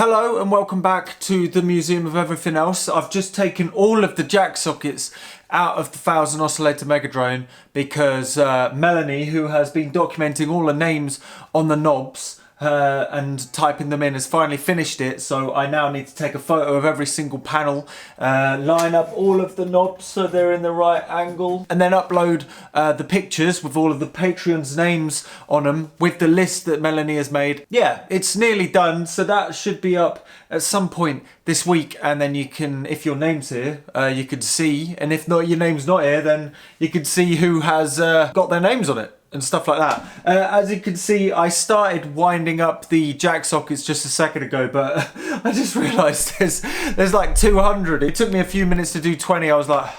Hello and welcome back to the Museum of Everything Else. I've just taken all of the jack sockets out of the 1000 Oscillator Megadrone because Melanie, who has been documenting all the names on the knobs and typing them in, has finally finished it. So I now need to take a photo of every single panel, line up all of the knobs so they're in the right angle, and then upload the pictures with all of the Patreons' names on them with the list that Melanie has made. Yeah, it's nearly done, so that should be up at some point this week, and then you can, if your name's here, you could see, and if not, your name's not here, then you can see who has got their names on it and stuff like that. As you can see, I started winding up the jack sockets just a second ago, but I just realised there's like 200. It took me a few minutes to do 20. I was like, I'm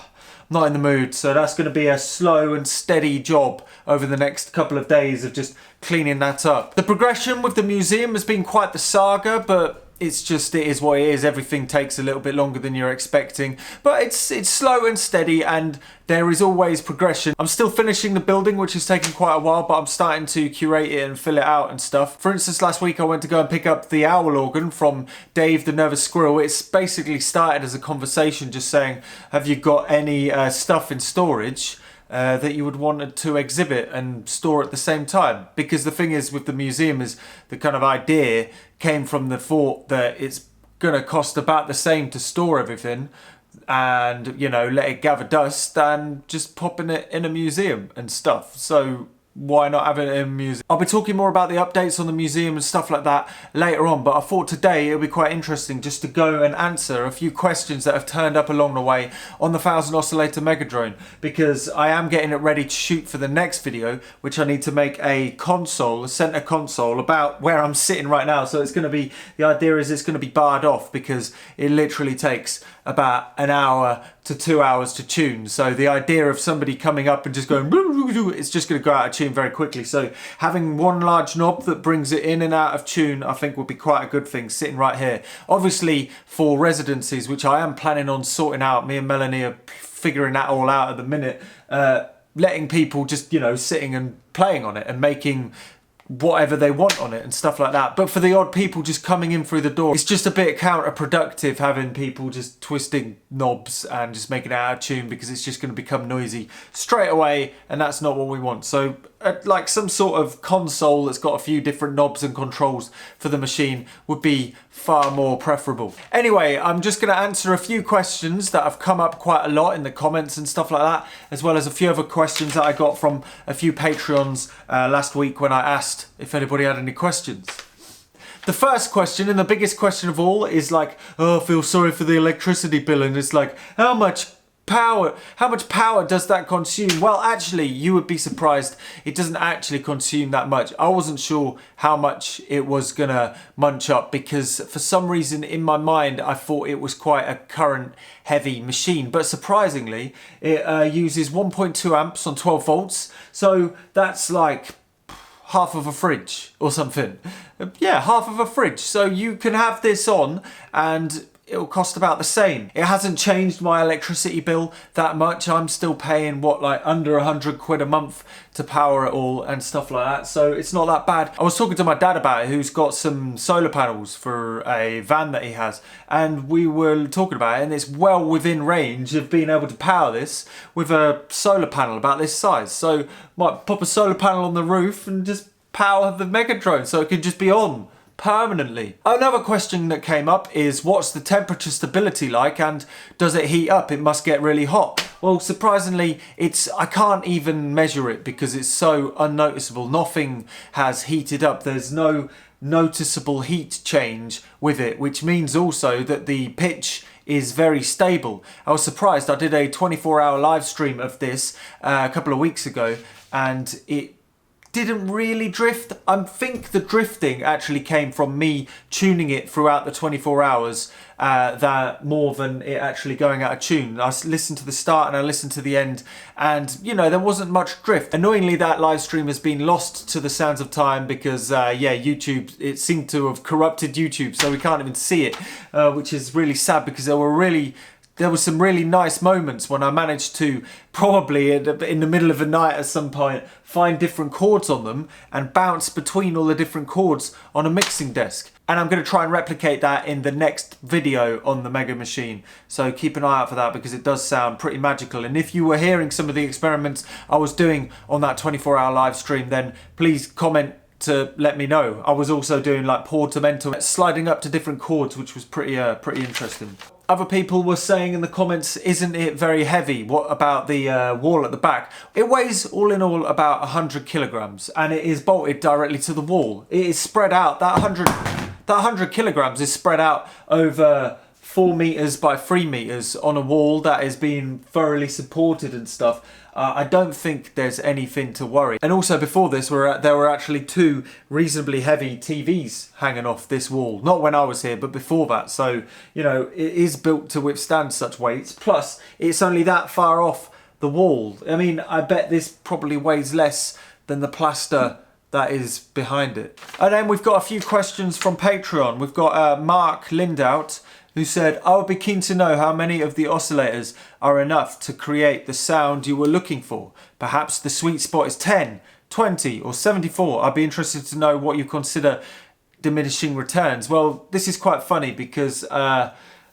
not in the mood. So that's going to be a slow and steady job over the next couple of days of just cleaning that up. The progression with the museum has been quite the saga, but it's just, it is what it is. Everything takes a little bit longer than you're expecting, but it's slow and steady, and there is always progression. I'm still finishing the building, which has taken quite a while, but I'm starting to curate it and fill it out and stuff. For instance, last week I went to go and pick up the owl organ from Dave the Nervous Squirrel. It's basically started as a conversation just saying, have you got any stuff in storage that you would want to exhibit and store at the same time? Because the thing is with the museum is the kind of idea came from the thought that it's going to cost about the same to store everything and, you know, let it gather dust than just popping it in a museum and stuff. So why not have it in a museum? I'll be talking more about the updates on the museum and stuff like that later on, but I thought today it'll be quite interesting just to go and answer a few questions that have turned up along the way on the 1000 Oscillator Megadrone, because I am getting it ready to shoot for the next video, which I need to make a console, a center console about where I'm sitting right now. So it's going to be, the idea is it's going to be barred off because it literally takes about an hour to 2 hours to tune. So the idea of somebody coming up and just going, it's just going to go out of tune very quickly. So having one large knob that brings it in and out of tune, I think would be quite a good thing sitting right here. Obviously for residencies, which I am planning on sorting out, me and Melanie are figuring that all out at the minute, letting people just, you know, sitting and playing on it and making whatever they want on it and stuff like that. But for the odd people just coming in through the door, it's just a bit counterproductive having people just twisting knobs and just making it out of tune, because it's just going to become noisy straight away, and that's not what we want. So like some sort of console that's got a few different knobs and controls for the machine would be far more preferable. Anyway, I'm just going to answer a few questions that have come up quite a lot in the comments and stuff like that, as well as a few other questions that I got from a few Patreons last week when I asked if anybody had any questions. The first question, and the biggest question of all, is like, oh, I feel sorry for the electricity bill, and it's like, how much power does that consume? Well, actually, you would be surprised. It doesn't actually consume that much. I wasn't sure how much it was gonna munch up, because for some reason in my mind I thought it was quite a current heavy machine, but surprisingly it uses 1.2 amps on 12 volts. So that's like half of a fridge or something. Yeah, half of a fridge. So you can have this on and it'll cost about the same. It hasn't changed my electricity bill that much. I'm still paying what, like under 100 quid a month to power it all and stuff like that. So it's not that bad. I was talking to my dad about it, who's got some solar panels for a van that he has, and we were talking about it, and it's well within range of being able to power this with a solar panel about this size. So might pop a solar panel on the roof and just power the Megadrone so it can just be on permanently. Another question that came up is, what's the temperature stability like, and does it heat up? It must get really hot. Well, surprisingly, I can't even measure it because it's so unnoticeable. Nothing has heated up. There's no noticeable heat change with it, which means also that the pitch is very stable. I was surprised. I did a 24-hour live stream of this a couple of weeks ago, and it didn't really drift. I think the drifting actually came from me tuning it throughout the 24 hours that more than it actually going out of tune. I listened to the start and I listened to the end, and you know, there wasn't much drift. Annoyingly, that live stream has been lost to the sands of time because yeah, YouTube, it seemed to have corrupted YouTube, so we can't even see it, which is really sad because there there were some really nice moments when I managed to, probably in the middle of the night at some point, find different chords on them and bounce between all the different chords on a mixing desk. And I'm going to try and replicate that in the next video on the Mega Machine. So keep an eye out for that, because it does sound pretty magical. And if you were hearing some of the experiments I was doing on that 24-hour live stream, then please comment to let me know. I was also doing like portamento, sliding up to different chords, which was pretty interesting. Other people were saying in the comments, isn't it very heavy? What about the wall at the back? It weighs all in all about 100 kilograms, and it is bolted directly to the wall. It is spread out. That 100 kilograms is spread out over 4 meters by 3 meters on a wall that is being thoroughly supported and stuff. I don't think there's anything to worry. And also before this, there were actually 2 reasonably heavy TVs hanging off this wall. Not when I was here, but before that. So, you know, it is built to withstand such weights. Plus, it's only that far off the wall. I mean, I bet this probably weighs less than the plaster that is behind it. And then we've got a few questions from Patreon. We've got Mark Lindout, who said, I would be keen to know how many of the oscillators are enough to create the sound you were looking for. Perhaps the sweet spot is 10, 20 or 74. I'd be interested to know what you consider diminishing returns. Well, this is quite funny because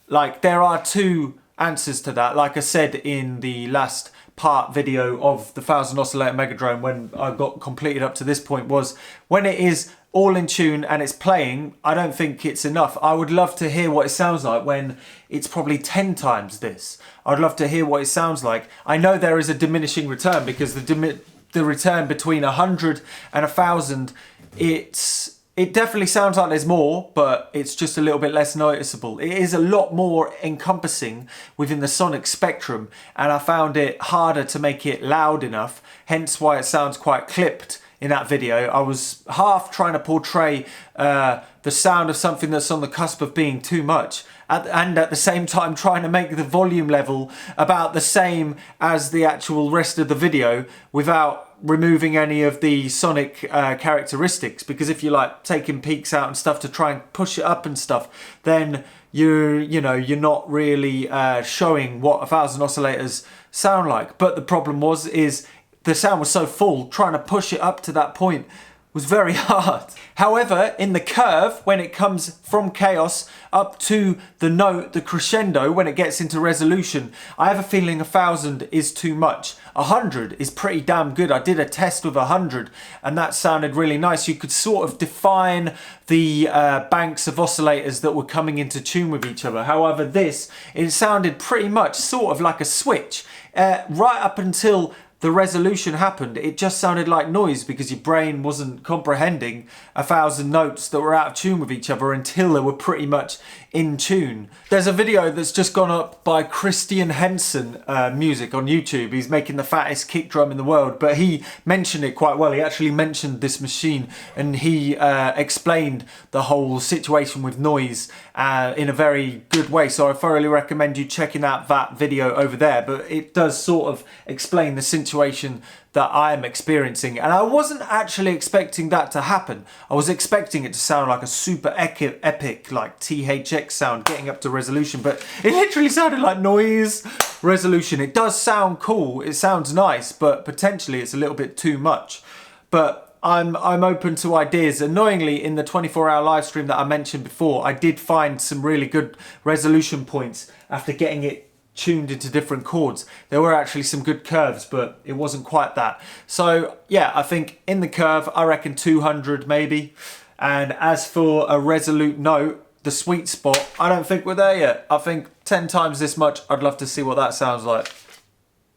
like there are 2 answers to that. Like I said in the last part video of the 1000 oscillator Megadrone, when I got completed up to this point, was when it is all in tune and it's playing, I don't think it's enough. I would love to hear what it sounds like when it's probably 10 times this. I'd love to hear what it sounds like. I know there is a diminishing return, because the return between 100 and 1000, it definitely sounds like there's more, but it's just a little bit less noticeable. It is a lot more encompassing within the sonic spectrum, and I found it harder to make it loud enough, hence why it sounds quite clipped in that video. I was half trying to portray the sound of something that's on the cusp of being too much, and at the same time trying to make the volume level about the same as the actual rest of the video without removing any of the sonic characteristics. Because if you're like taking peaks out and stuff to try and push it up and stuff, then you're not really showing what 1000 oscillators sound like. But the problem is the sound was so full, trying to push it up to that point was very hard. However, in the curve, when it comes from chaos up to the note, the crescendo, when it gets into resolution, I have a feeling 1000 is too much. 100 is pretty damn good. I did a test with 100 and that sounded really nice. You could sort of define the banks of oscillators that were coming into tune with each other. However, it sounded pretty much sort of like a switch. Right up until the resolution happened, it just sounded like noise, because your brain wasn't comprehending 1000 notes that were out of tune with each other until they were pretty much in tune. There's a video that's just gone up by Christian Henson Music on YouTube. He's making the fattest kick drum in the world, but he mentioned it quite well. He actually mentioned this machine, and he explained the whole situation with noise in a very good way. So I thoroughly recommend you checking out that video over there. But it does sort of explain the situation that I am experiencing, and I wasn't actually expecting that to happen. I was expecting it to sound like a super epic like THX sound getting up to resolution, but it literally sounded like noise resolution. It does sound cool, it sounds nice, but potentially it's a little bit too much. But I'm open to ideas. Annoyingly, in the 24-hour live stream that I mentioned before, I did find some really good resolution points after getting it tuned into different chords. There were actually some good curves, but it wasn't quite that. So yeah, I think in the curve, I reckon 200 maybe. And as for a resolute note, the sweet spot, I don't think we're there yet. I think 10 times this much, I'd love to see what that sounds like.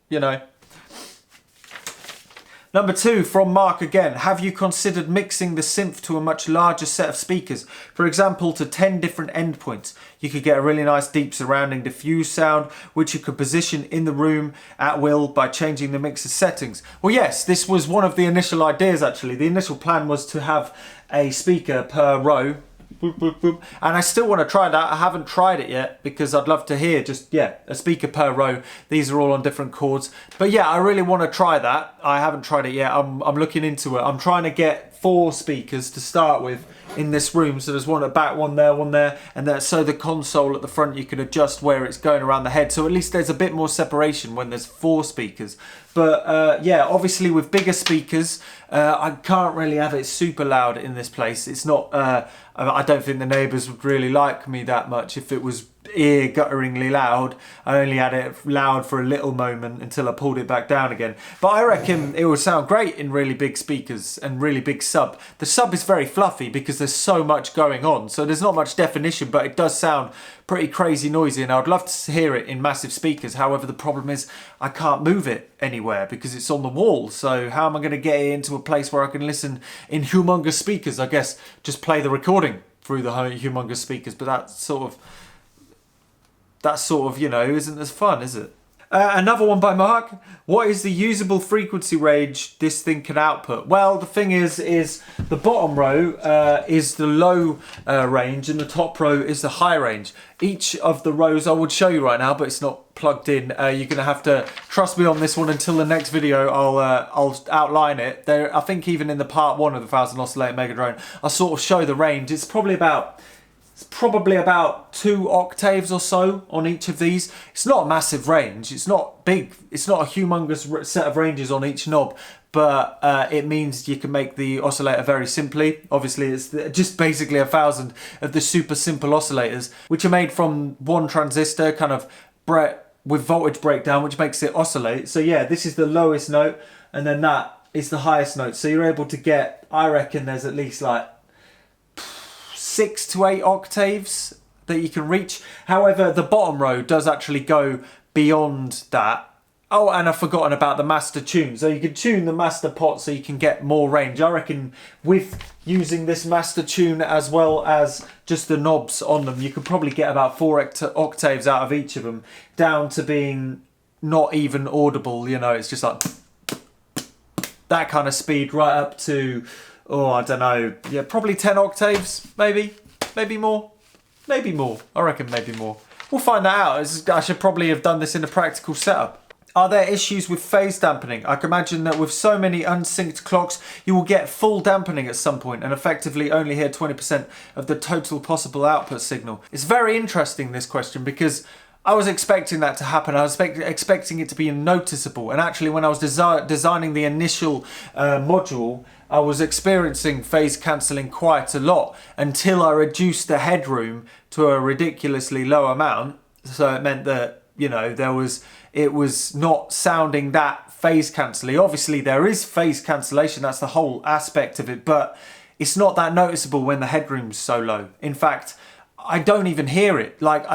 You know. Number 2 from Mark again. Have you considered mixing the synth to a much larger set of speakers? For example, to 10 different endpoints. You could get a really nice deep surrounding diffuse sound, which you could position in the room at will by changing the mixer settings. Well, yes, this was one of the initial ideas actually. The initial plan was to have a speaker per row. Boop, boop, boop. And I still want to try that. I haven't tried it yet because I'd love to hear just, yeah, a speaker per row. These are all on different chords. But yeah, I really want to try that. I haven't tried it yet. I'm looking into it. I'm trying to get 4 speakers to start with in this room. So there's one at the back, one there, and there. So the console at the front, you can adjust where it's going around the head. So at least there's a bit more separation when there's 4 speakers. But yeah, obviously with bigger speakers, I can't really have it super loud in this place. It's not, I don't think the neighbours would really like me that much if it was ear-gutteringly loud. I only had it loud for a little moment until I pulled it back down again. But I reckon it would sound great in really big speakers and really big sub. The sub is very fluffy because there's so much going on, so there's not much definition, but it does sound pretty crazy noisy, and I would love to hear it in massive speakers. However, the problem is I can't move it anywhere because it's on the wall. So how am I going to get it into a place where I can listen in humongous speakers? I guess just play the recording through the humongous speakers, but that's sort of, you know, isn't as fun, is it? Another one by Mark. What is the usable frequency range this thing can output? Well, the thing is the bottom row is the low range and the top row is the high range. Each of the rows I would show you right now, but it's not plugged in. You're going to have to trust me on this one until the next video. I'll outline it. There, I think even in the part 1 of the 1000 Oscillator Megadrone, I'll sort of show the range. It's probably about 2 octaves or so on each of these. It's not a massive range. It's not big. It's not a humongous set of ranges on each knob, but it means you can make the oscillator very simply. Obviously, it's just basically 1000 of the super simple oscillators, which are made from 1 transistor, kind of with voltage breakdown, which makes it oscillate. So yeah, this is the lowest note, and then that is the highest note. So you're able to get, I reckon there's at least like 6 to 8 octaves that you can reach. However, the bottom row does actually go beyond that. Oh, and I've forgotten about the master tune. So you can tune the master pot so you can get more range. I reckon with using this master tune as well as just the knobs on them, you could probably get about 4 octaves out of each of them, down to being not even audible. You know, it's just like that kind of speed, right up to, oh, I don't know, yeah, probably 10 octaves, maybe more, I reckon maybe more. We'll find that out. I should probably have done this in a practical setup. Are there issues with phase dampening? I can imagine that with so many unsynced clocks, you will get full dampening at some point and effectively only hear 20% of the total possible output signal. It's very interesting, this question, because I was expecting that to happen. I was expecting it to be noticeable. And actually, when I was designing the initial module, I was experiencing phase cancelling quite a lot until I reduced the headroom to a ridiculously low amount. So it meant that, you know, it was not sounding that phase cancelling. Obviously, there is phase cancellation. That's the whole aspect of it. But it's not that noticeable when the headroom's so low. In fact, I don't even hear it. Like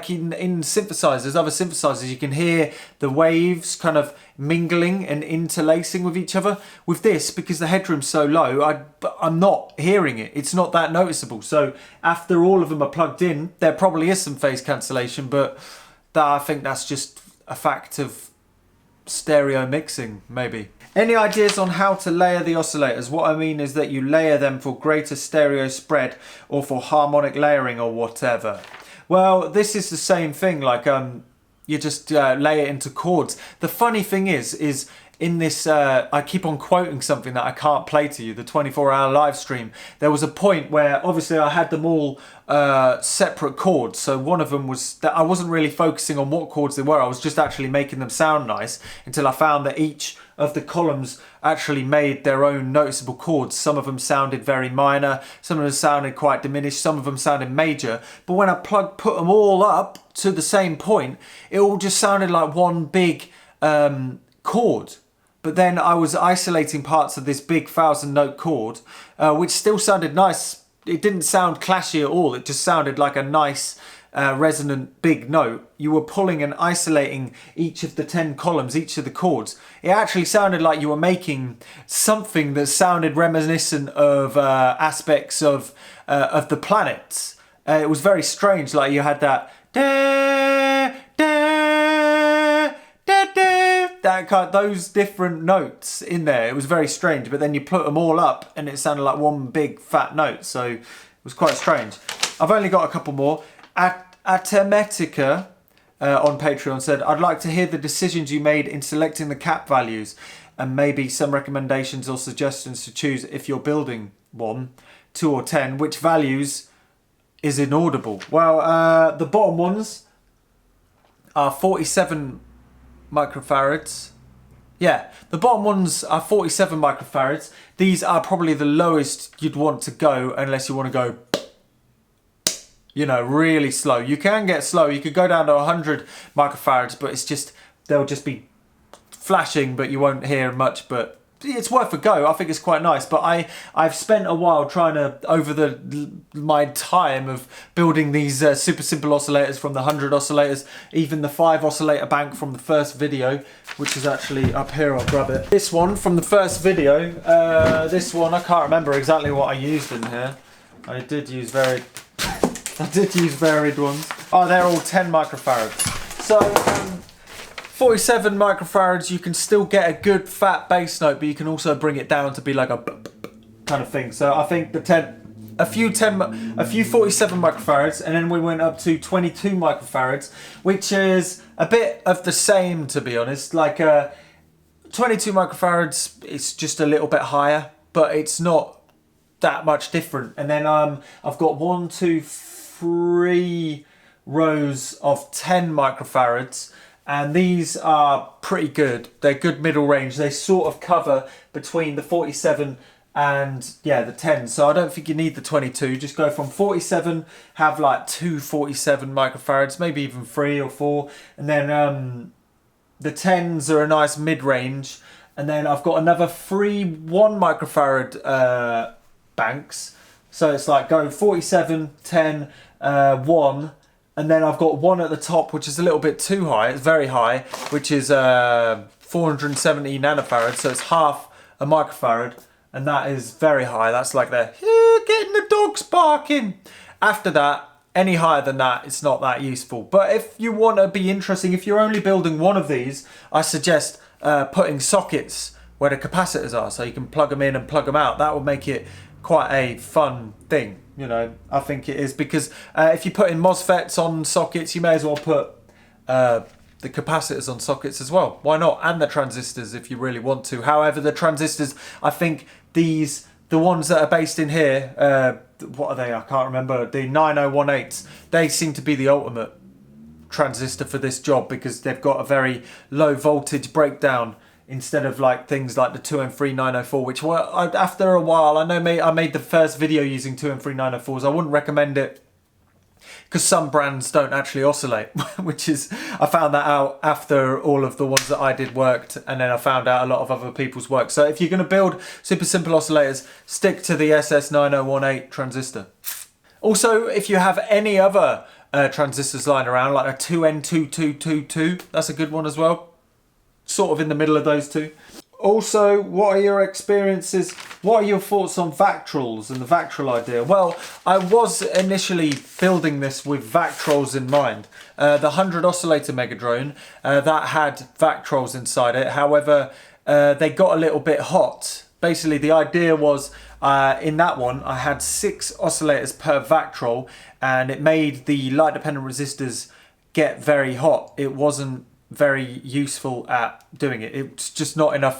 in synthesizers, other synthesizers, you can hear the waves kind of mingling and interlacing with each other. With this, because the headroom's so low, I'm not hearing it. It's not that noticeable. So after all of them are plugged in, there probably is some phase cancellation, but I think that's just a fact of stereo mixing, maybe. Any ideas on how to layer the oscillators? What I mean is that you layer them for greater stereo spread or for harmonic layering or whatever. Well, this is the same thing, like you just lay it into chords. The funny thing is in this, I keep on quoting something that I can't play to you, the 24-hour live stream. There was a point where obviously I had them all separate chords. So one of them was that I wasn't really focusing on what chords they were. I was just actually making them sound nice until I found that each of the columns actually made their own noticeable chords. Some of them sounded very minor, some of them sounded quite diminished, some of them sounded major. But when I put them all up to the same point, it all just sounded like one big chord. But then I was isolating parts of this big 1000-note chord, which still sounded nice. It didn't sound clashy at all. It just sounded like a nice resonant big note. You were pulling and isolating each of the 10 columns, each of the chords. It actually sounded like you were making something that sounded reminiscent of aspects of the planets. It was very strange. Like you had that da, da, da, da, that kind, those different notes in there. It was very strange. But then you put them all up and it sounded like one big fat note. So it was quite strange. I've only got a couple more. Atemetica on Patreon said, I'd like to hear the decisions you made in selecting the cap values and maybe some recommendations or suggestions to choose if you're building one. 2 or 10, which values is inaudible? Well, the bottom ones are 47 microfarads. Yeah, the bottom ones are 47 microfarads. These are probably the lowest you'd want to go unless you want to go, you know, really slow. You can get slow. You could go down to 100 microfarads, but it's just, they'll just be flashing, but you won't hear much. But it's worth a go. I think it's quite nice. But I've spent a while trying to, over my time of building these super simple oscillators from the 100 oscillators, even the 5 oscillator bank from the first video, which is actually up here. I'll grab it. This one from the first video. This one, I can't remember exactly what I used in here. I did use varied ones. Oh, they're all 10 microfarads. So 47 microfarads, you can still get a good fat bass note, but you can also bring it down to be like a kind of thing. So I think a few 47 microfarads, and then we went up to 22 microfarads, which is a bit of the same, to be honest. Like 22 microfarads, it's just a little bit higher, but it's not that much different. And then I've got 1, 2, 3 rows of 10 microfarads. And these are pretty good. They're good middle range. They sort of cover between the 47 and, yeah, the 10. So I don't think you need the 22. Just go from 47, have like 2 47 microfarads, maybe even 3 or 4. And then the 10s are a nice mid-range. And then I've got another 3 1 microfarad banks. So it's like go 47, 10, 1. And then I've got 1 at the top, which is a little bit too high. It's very high, which is 470 nanofarads. So it's half a microfarad. And that is very high. That's like the getting the dogs barking. After that, any higher than that, it's not that useful. But if you want to be interesting, if you're only building one of these, I suggest putting sockets where the capacitors are. So you can plug them in and plug them out. That will make it quite a fun thing. You know, I think it is, because if you put in MOSFETs on sockets, you may as well put the capacitors on sockets as well. Why not? And the transistors if you really want to. However, the transistors, I think the ones that are based in here, what are they? I can't remember. The 9018s, they seem to be the ultimate transistor for this job, because they've got a very low voltage breakdown, instead of like things like the 2M3904, which were, after a while, I know I made the first video using 2M3904s. I wouldn't recommend it because some brands don't actually oscillate, which is, I found that out after all of the ones that I did worked, and then I found out a lot of other people's work. So if you're going to build super simple oscillators, stick to the SS9018 transistor. Also, if you have any other transistors lying around, like a 2N2222, that's a good one as well. Sort of in the middle of those two. Also, what are your experiences? What are your thoughts on Vactrols and the Vactrol idea? Well, I was initially building this with Vactrols in mind. The 100 oscillator Megadrone, that had Vactrols inside it. However, they got a little bit hot. Basically, the idea was, in that one, I had 6 oscillators per Vactrol, and it made the light-dependent resistors get very hot. It wasn't very useful at doing it. It's just not enough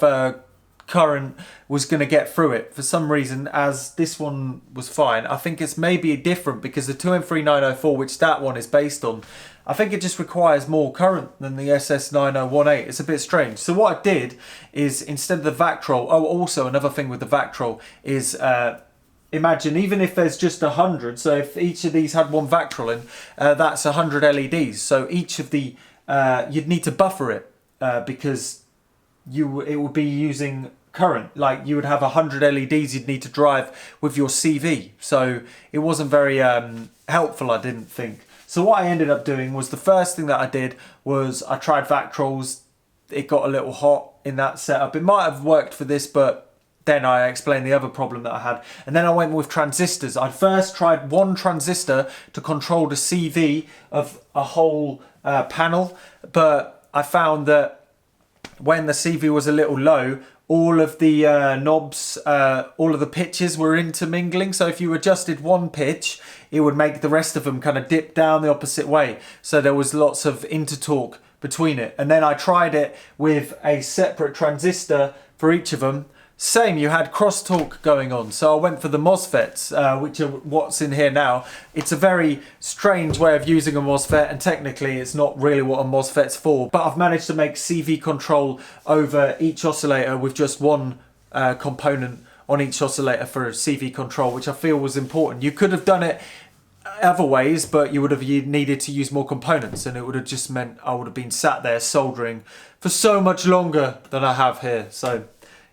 current was going to get through it for some reason, as this one was fine. I think it's maybe different because the 2M3904, which that one is based on, I think it just requires more current than the SS9018. It's a bit strange. So what I did is, instead of the Vactrol, oh, also another thing with the Vactrol is, imagine even if there's just 100, so if each of these had 1 Vactrol in, that's 100 LEDs. So each of the you'd need to buffer it because it would be using current. Like you would have 100 LEDs you'd need to drive with your CV. So it wasn't very helpful, I didn't think. So what I ended up doing was, the first thing that I did was I tried Vactrols. It got a little hot in that setup. It might have worked for this, but then I explained the other problem that I had. And then I went with transistors. I first tried 1 transistor to control the CV of a whole panel, but I found that when the CV was a little low, all of the knobs, all of the pitches were intermingling. So if you adjusted 1 pitch, it would make the rest of them kind of dip down the opposite way. So there was lots of intertalk between it. And then I tried it with a separate transistor for each of them same, you had crosstalk going on. So I went for the MOSFETs, which are what's in here now. It's a very strange way of using a MOSFET, and technically it's not really what a MOSFET's for. But I've managed to make CV control over each oscillator with just one component on each oscillator for CV control, which I feel was important. You could have done it other ways, but you would have needed to use more components, and it would have just meant I would have been sat there soldering for so much longer than I have here. So,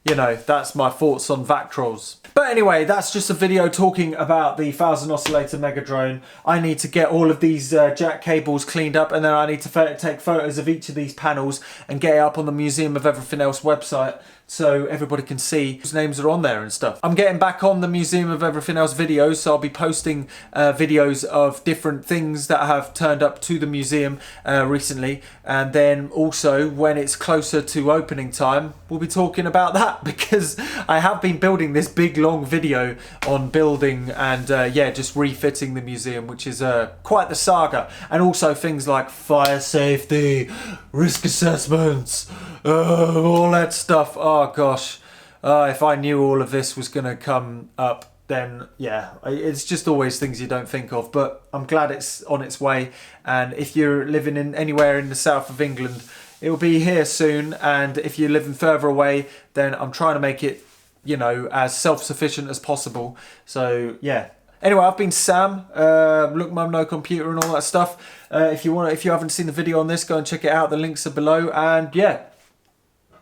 you know, that's my thoughts on Vactrols. But anyway, that's just a video talking about the 1000 oscillator Megadrone. I need to get all of these jack cables cleaned up, and then I need to take photos of each of these panels and get it up on the Museum of Everything Else website so everybody can see whose names are on there and stuff. I'm getting back on the Museum of Everything Else videos, so I'll be posting videos of different things that have turned up to the museum recently, and then also when it's closer to opening time, we'll be talking about that, because I have been building this big long video on building and yeah, just refitting the museum, which is quite the saga, and also things like fire safety, risk assessments, all that stuff. Oh gosh, if I knew all of this was going to come up, then yeah, it's just always things you don't think of. But I'm glad it's on its way, and if you're living in anywhere in the south of England, it will be here soon. And if you're living further away, then I'm trying to make it, you know, as self-sufficient as possible. So yeah. Anyway, I've been Sam, Look Mum No Computer and all that stuff. If you haven't seen the video on this, go and check it out. The links are below, and yeah,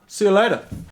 see you later.